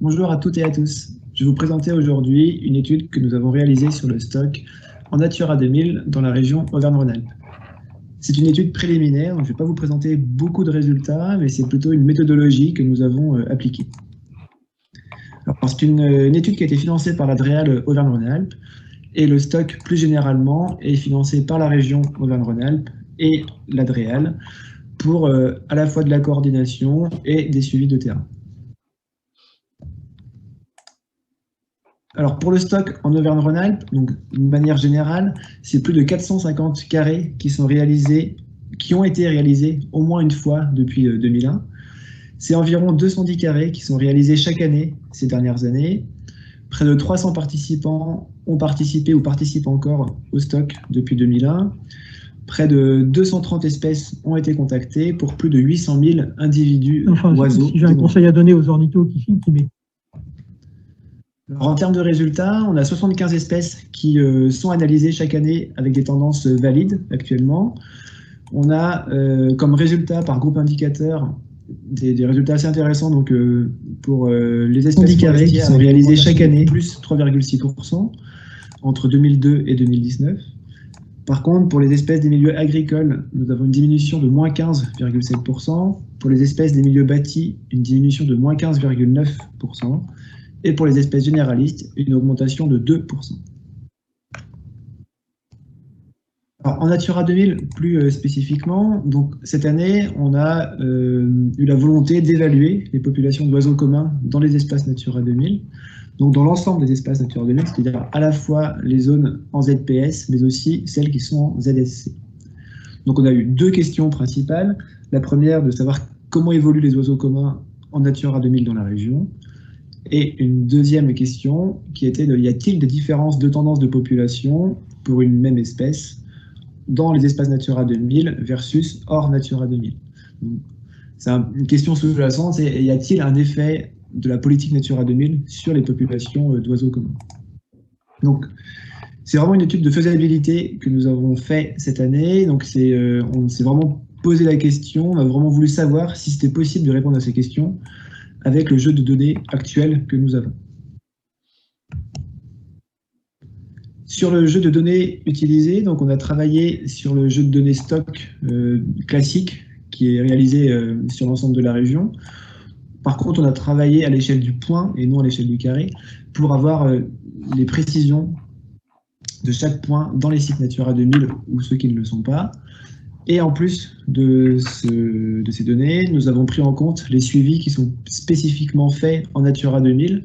Bonjour à toutes et à tous. Je vais vous présenter aujourd'hui une étude que nous avons réalisée sur le stock en Natura 2000 dans la région Auvergne-Rhône-Alpes. C'est une étude préliminaire, donc je ne vais pas vous présenter beaucoup de résultats, mais c'est plutôt une méthodologie que nous avons appliquée. C'est une étude qui a été financée par la DREAL Auvergne-Rhône-Alpes et le stock plus généralement est financé par la région Auvergne-Rhône-Alpes et la DREAL pour à la fois de la coordination et des suivis de terrain. Alors pour le stock en Auvergne-Rhône-Alpes, donc d'une manière générale, c'est plus de 450 carrés qui ont été réalisés au moins une fois depuis 2001. C'est environ 210 carrés qui sont réalisés chaque année ces dernières années. Près de 300 participants ont participé ou participent encore au stock depuis 2001. Près de 230 espèces ont été contactées pour plus de 800 000 individus oiseaux. Si j'ai un conseil à donner aux ornithos qui filment, qui met. Alors, en termes de résultats, on a 75 espèces qui sont analysées chaque année avec des tendances valides actuellement. On a comme résultat par groupe indicateur des résultats assez intéressants donc, pour les espèces carrées qui sont réalisées chaque année, plus 3,6% entre 2002 et 2019. Par contre, pour les espèces des milieux agricoles, nous avons une diminution de moins 15,7%. Pour les espèces des milieux bâtis, une diminution de moins 15,9%. Et pour les espèces généralistes, une augmentation de 2%. Alors, en Natura 2000, plus spécifiquement, donc, cette année, on a eu la volonté d'évaluer les populations d'oiseaux communs dans les espaces Natura 2000, donc dans l'ensemble des espaces Natura 2000, c'est-à-dire à la fois les zones en ZPS, mais aussi celles qui sont en ZSC. Donc on a eu deux questions principales. La première, de savoir comment évoluent les oiseaux communs en Natura 2000 dans la région. Et une deuxième question qui était y a-t-il des différences de tendance de population pour une même espèce dans les espaces Natura 2000 versus hors Natura 2000? C'est une question sous-jacente, c'est y a-t-il un effet de la politique Natura 2000 sur les populations d'oiseaux communs? Donc, c'est vraiment une étude de faisabilité que nous avons fait cette année. Donc, on s'est vraiment posé la question, on a vraiment voulu savoir si c'était possible de répondre à ces questions avec le jeu de données actuel que nous avons. Sur le jeu de données utilisé, donc on a travaillé sur le jeu de données stock classique qui est réalisé sur l'ensemble de la région. Par contre, on a travaillé à l'échelle du point et non à l'échelle du carré pour avoir les précisions de chaque point dans les sites Natura 2000 ou ceux qui ne le sont pas. Et en plus de ces données, nous avons pris en compte les suivis qui sont spécifiquement faits en Natura 2000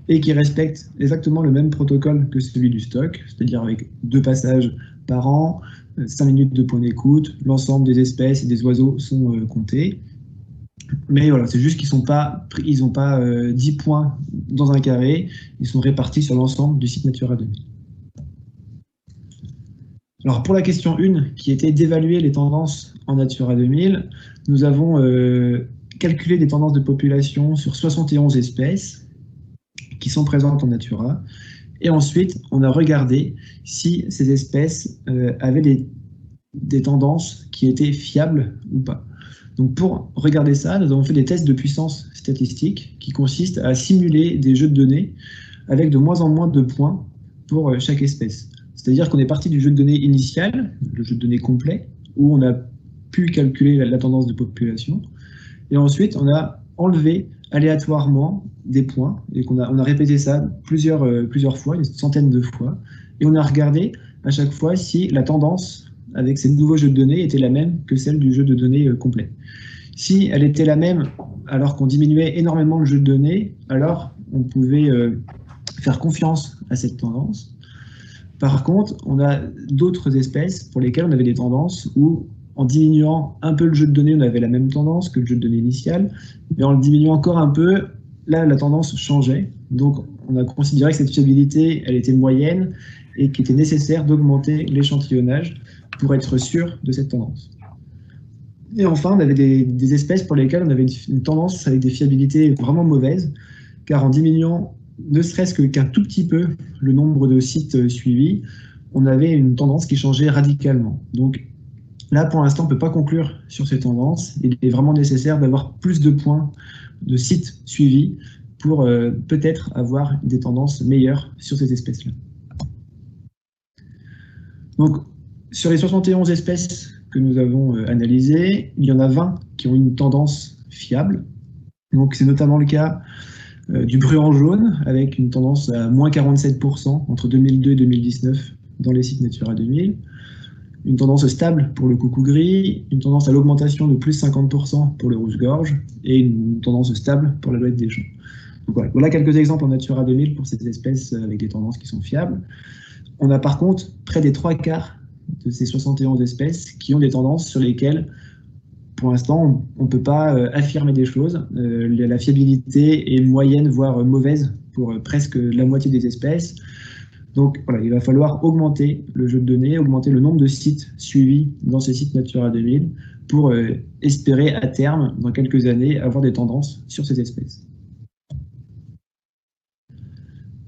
et qui respectent exactement le même protocole que celui du stock, c'est-à-dire avec 2 passages par an, 5 minutes de point d'écoute, l'ensemble des espèces et des oiseaux sont comptés. Mais voilà, c'est juste qu'ils n'ont pas 10 points dans un carré, ils sont répartis sur l'ensemble du site Natura 2000. Alors pour la question 1, qui était d'évaluer les tendances en Natura 2000, nous avons calculé des tendances de population sur 71 espèces qui sont présentes en Natura. Et ensuite, on a regardé si ces espèces avaient des tendances qui étaient fiables ou pas. Donc pour regarder ça, nous avons fait des tests de puissance statistique qui consistent à simuler des jeux de données avec de moins en moins de points pour chaque espèce. C'est-à-dire qu'on est parti du jeu de données initial, le jeu de données complet, où on a pu calculer la tendance de population. Et ensuite, on a enlevé aléatoirement des points, et on a répété ça plusieurs fois, une centaine de fois, et on a regardé à chaque fois si la tendance avec ces nouveaux jeux de données était la même que celle du jeu de données complet. Si elle était la même alors qu'on diminuait énormément le jeu de données, alors on pouvait faire confiance à cette tendance. Par contre, on a d'autres espèces pour lesquelles on avait des tendances où, en diminuant un peu le jeu de données, on avait la même tendance que le jeu de données initial, mais en le diminuant encore un peu, là, la tendance changeait. Donc, on a considéré que cette fiabilité, elle était moyenne et qu'il était nécessaire d'augmenter l'échantillonnage pour être sûr de cette tendance. Et enfin, on avait des espèces pour lesquelles on avait une tendance avec des fiabilités vraiment mauvaises, car en diminuant ne serait-ce qu'un tout petit peu le nombre de sites suivis, on avait une tendance qui changeait radicalement. Donc là, pour l'instant, on ne peut pas conclure sur ces tendances. Il est vraiment nécessaire d'avoir plus de points de sites suivis pour peut-être avoir des tendances meilleures sur ces espèces-là. Donc, sur les 71 espèces que nous avons analysées, il y en a 20 qui ont une tendance fiable. Donc, c'est notamment le cas du bruant jaune, avec une tendance à moins 47% entre 2002 et 2019 dans les sites Natura 2000. Une tendance stable pour le coucou gris, une tendance à l'augmentation de plus 50% pour le rouge-gorge, et une tendance stable pour la bête des champs. Donc voilà quelques exemples en Natura 2000 pour ces espèces avec des tendances qui sont fiables. On a par contre près des 3/4 de ces 71 espèces qui ont des tendances sur lesquelles, pour l'instant, on ne peut pas affirmer des choses. La fiabilité est moyenne, voire mauvaise pour presque la moitié des espèces. Donc voilà, il va falloir augmenter le jeu de données, augmenter le nombre de sites suivis dans ces sites Natura 2000 pour espérer à terme, dans quelques années, avoir des tendances sur ces espèces.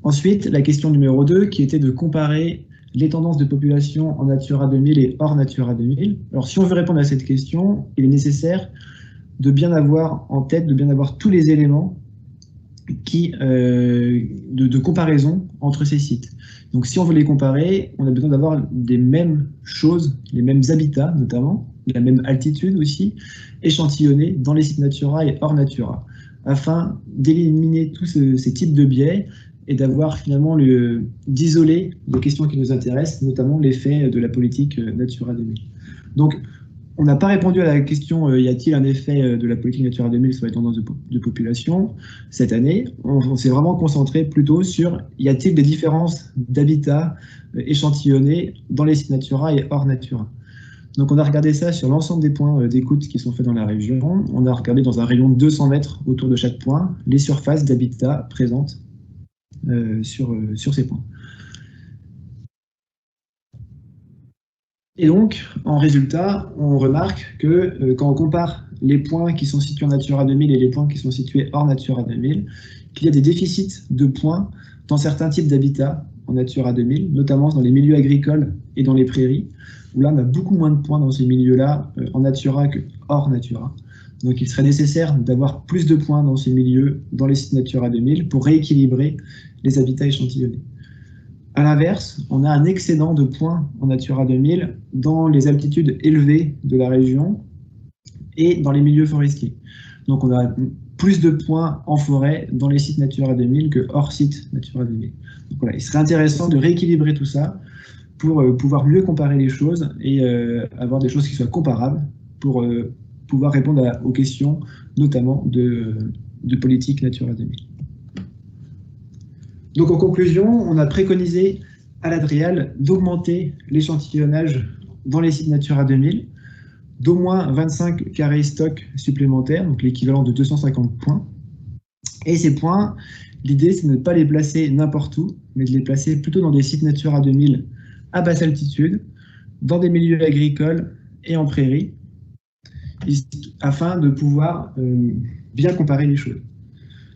Ensuite, la question numéro 2, qui était de comparer les tendances de population en Natura 2000 et hors Natura 2000. Alors, si on veut répondre à cette question, il est nécessaire de bien avoir en tête, de bien avoir tous les éléments de comparaison entre ces sites. Donc, si on veut les comparer, on a besoin d'avoir des mêmes choses, les mêmes habitats notamment, la même altitude aussi, échantillonnés dans les sites Natura et hors Natura, afin d'éliminer tous ces types de biais et d'avoir finalement d'isoler les questions qui nous intéressent, notamment l'effet de la politique Natura 2000. Donc, on n'a pas répondu à la question y a-t-il un effet de la politique Natura 2000 sur les tendances de population cette année. On s'est vraiment concentré plutôt sur y a-t-il des différences d'habitat échantillonnés dans les sites Natura et hors Natura. Donc on a regardé ça sur l'ensemble des points d'écoute qui sont faits dans la région. On a regardé dans un rayon de 200 mètres autour de chaque point les surfaces d'habitat présentes sur ces points. Et donc, en résultat, on remarque que quand on compare les points qui sont situés en Natura 2000 et les points qui sont situés hors Natura 2000, qu'il y a des déficits de points dans certains types d'habitats en Natura 2000, notamment dans les milieux agricoles et dans les prairies, où là, on a beaucoup moins de points dans ces milieux-là en Natura que hors Natura. Donc, il serait nécessaire d'avoir plus de points dans ces milieux, dans les sites Natura 2000, pour rééquilibrer les habitats échantillonnés. A l'inverse, on a un excédent de points en Natura 2000 dans les altitudes élevées de la région et dans les milieux forestiers. Donc on a plus de points en forêt dans les sites Natura 2000 que hors site Natura 2000. Donc voilà, il serait intéressant de rééquilibrer tout ça pour pouvoir mieux comparer les choses et avoir des choses qui soient comparables pour pouvoir répondre aux questions, notamment de politique Natura 2000. Donc en conclusion, on a préconisé à l'Adrial d'augmenter l'échantillonnage dans les sites Natura 2000 d'au moins 25 carrés stock supplémentaires, donc l'équivalent de 250 points. Et ces points, l'idée c'est de ne pas les placer n'importe où, mais de les placer plutôt dans des sites Natura 2000 à basse altitude, dans des milieux agricoles et en prairie, afin de pouvoir bien comparer les choses.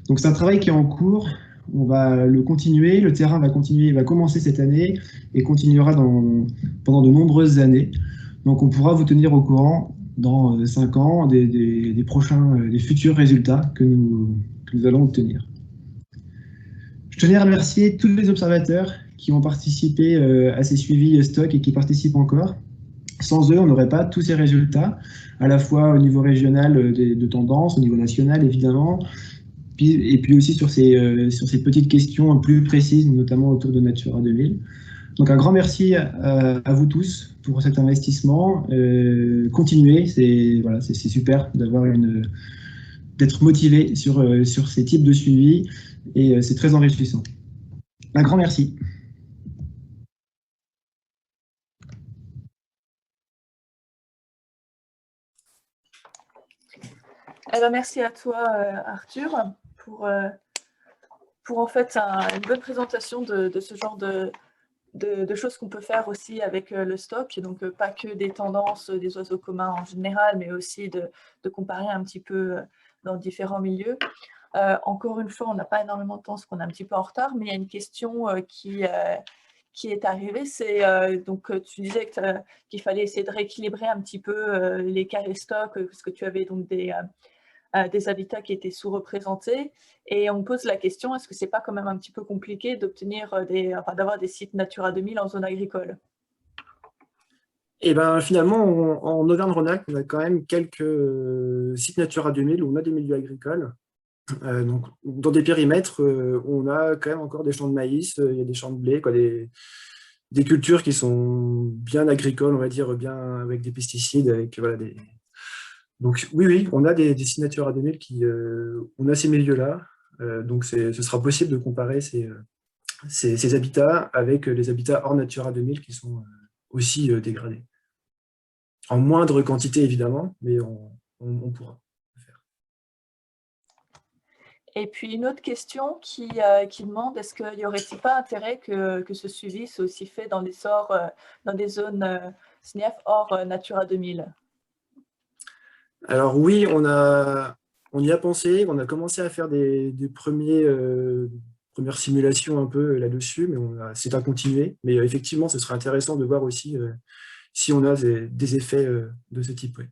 Donc c'est un travail qui est en cours. On va le continuer, le terrain va continuer, il va commencer cette année et continuera pendant de nombreuses années. Donc on pourra vous tenir au courant dans 5 ans des futurs résultats que nous allons obtenir. Je tenais à remercier tous les observateurs qui ont participé à ces suivis stock et qui participent encore. Sans eux, on n'aurait pas tous ces résultats, à la fois au niveau régional de tendance, au niveau national évidemment, et puis aussi sur ces petites questions plus précises, notamment autour de Natura 2000. Donc un grand merci à vous tous pour cet investissement. Continuez, c'est super d'être motivé sur ces types de suivi et c'est très enrichissant. Un grand merci. Alors, merci à toi, Arthur, pour en fait une bonne présentation de ce genre de choses qu'on peut faire aussi avec le stock. Donc, pas que des tendances des oiseaux communs en général, mais aussi de comparer un petit peu dans différents milieux. Encore une fois, on n'a pas énormément de temps, parce qu'on est un petit peu en retard, mais il y a une question qui est arrivée. C'est donc tu disais qu'il fallait essayer de rééquilibrer un petit peu les carrés stock, parce que tu avais donc des habitats qui étaient sous-représentés. Et on pose la question, est-ce que c'est pas quand même un petit peu compliqué d'obtenir d'avoir des sites Natura 2000 en zone agricole? Et ben finalement, en Auvergne-Rhône-Alpes, on a quand même quelques sites Natura 2000 où on a des milieux agricoles. Donc, dans des périmètres, on a quand même encore des champs de maïs, il y a des champs de blé, quoi, des cultures qui sont bien agricoles, on va dire, bien avec des pesticides, avec voilà, des... Donc oui, on a des sites Natura 2000 on a ces milieux-là. Donc ce sera possible de comparer ces habitats avec les habitats hors Natura 2000 qui sont aussi dégradés. En moindre quantité, évidemment, mais on pourra le faire. Et puis une autre question qui demande, est-ce qu'il n'y aurait-il pas intérêt que ce suivi soit aussi fait dans des zones SNIEF hors Natura 2000? Alors oui, on y a pensé, on a commencé à faire des premières simulations un peu là-dessus, mais c'est à continuer. Mais effectivement, ce serait intéressant de voir aussi si on a des effets de ce type. Ouais.